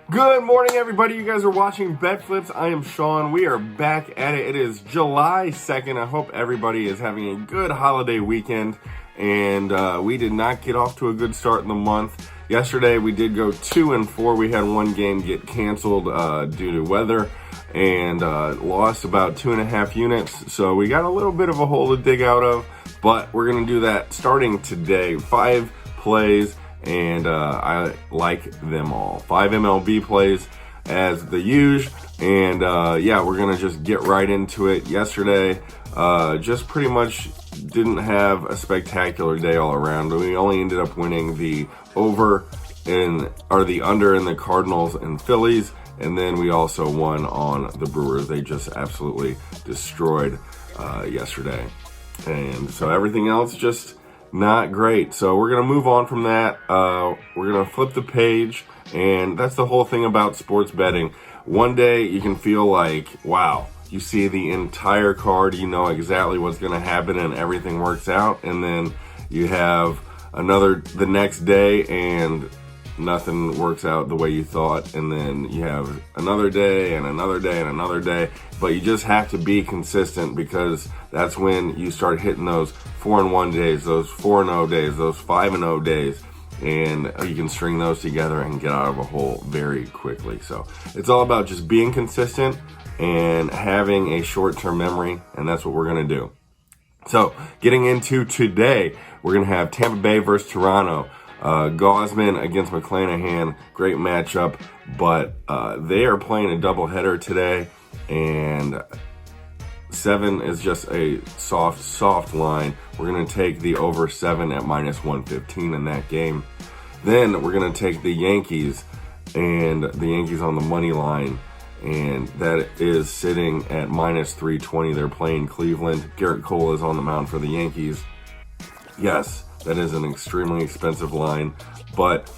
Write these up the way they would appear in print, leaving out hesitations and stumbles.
Good morning, everybody. You guys are watching BetFlipZ. I am Sean. We are back at it. It is July 2nd. I hope everybody is having a good holiday weekend. And we did not get off to a good start in the month. Yesterday, we did go 2-4. We had one game get canceled due to weather and lost about 2.5 units. So we got a little bit of a hole to dig out of. But we're going to do that starting today. 5 plays. And I like them all. 5 MLB plays as the usual. And yeah, we're going to just get right into it. Yesterday, just pretty much didn't have a spectacular day all around. We only ended up winning the under in the Cardinals and Phillies. And then we also won on the Brewers. They just absolutely destroyed yesterday. And so everything else just not great. So we're going to move on from that. We're going to flip the page. And that's the whole thing about sports betting. One day you can feel like, wow, you see the entire card, you know exactly what's going to happen and everything works out. And then you have the next day and nothing works out the way you thought. And then you have another day and another day and another day. But you just have to be consistent, because that's when you start hitting those 4-1 days, those 4-0 days, those 5-0 days. And you can string those together and get out of a hole very quickly. So it's all about just being consistent and having a short-term memory. And that's what we're going to do. So getting into today, we're going to have Tampa Bay versus Toronto. Gausman against McClanahan, great matchup, but they are playing a doubleheader today, and 7 is just a soft line. We're going to take the over 7 at -115 in that game. Then we're going to take the Yankees, and the Yankees on the money line, and that is sitting at -320. They're playing Cleveland. Garrett Cole is on the mound for the Yankees. Yes, that is an extremely expensive line, but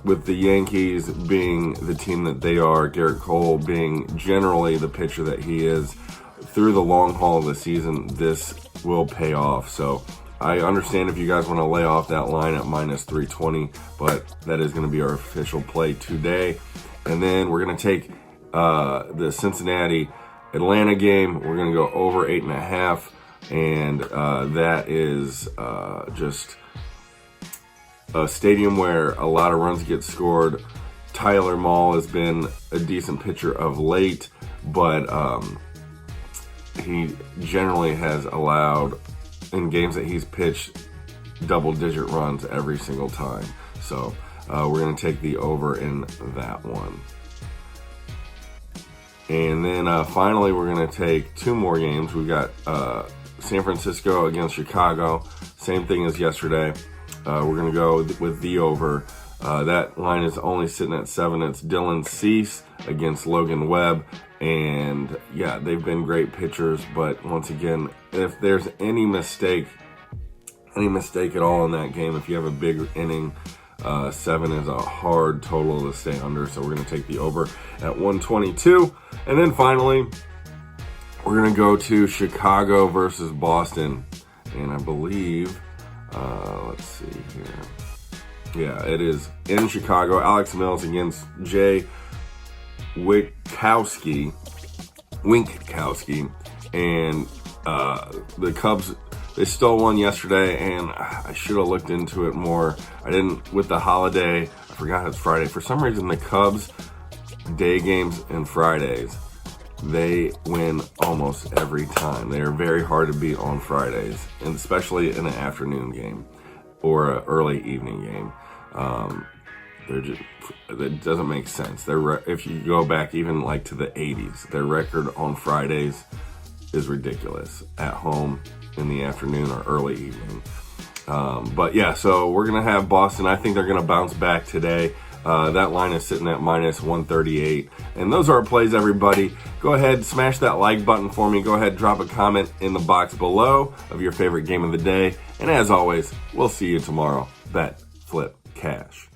with the Yankees being the team that they are, Garrett Cole being generally the pitcher that he is, through the long haul of the season, this will pay off. So I understand if you guys want to lay off that line at -320, but that is going to be our official play today. And then we're going to take the Cincinnati-Atlanta game. We're going to go over 8.5. And that is just a stadium where a lot of runs get scored. Tyler Mahle has been a decent pitcher of late, but he generally has allowed, in games that he's pitched, double-digit runs every single time. So we're going to take the over in that one. And then finally, we're going to take 2 more games. We've got San Francisco against Chicago. Same thing as yesterday. We're going to go with the over. That line is only sitting at 7. It's Dylan Cease against Logan Webb. And yeah, they've been great pitchers. But once again, if there's any mistake at all in that game, if you have a big inning, 7 is a hard total to stay under. So we're going to take the over at 122. And then finally, we're going to go to Chicago versus Boston. And I believe, let's see here. Yeah, it is in Chicago. Alex Mills against Jay Winkowski. And the Cubs, they stole one yesterday, and I should have looked into it more. I didn't, with the holiday. I forgot it's Friday. For some reason, the Cubs day games and Fridays, they win almost every time. They are very hard to beat on Fridays, and especially in an afternoon game or an early evening game. It doesn't make sense. If you go back even like to the 80s, their record on Fridays is ridiculous at home in the afternoon or early evening. But yeah, so we're going to have Boston. I think they're going to bounce back today. That line is sitting at -138. And those are our plays, everybody. Go ahead, smash that like button for me. Go ahead, drop a comment in the box below of your favorite game of the day. And as always, we'll see you tomorrow. Bet, flip, cash.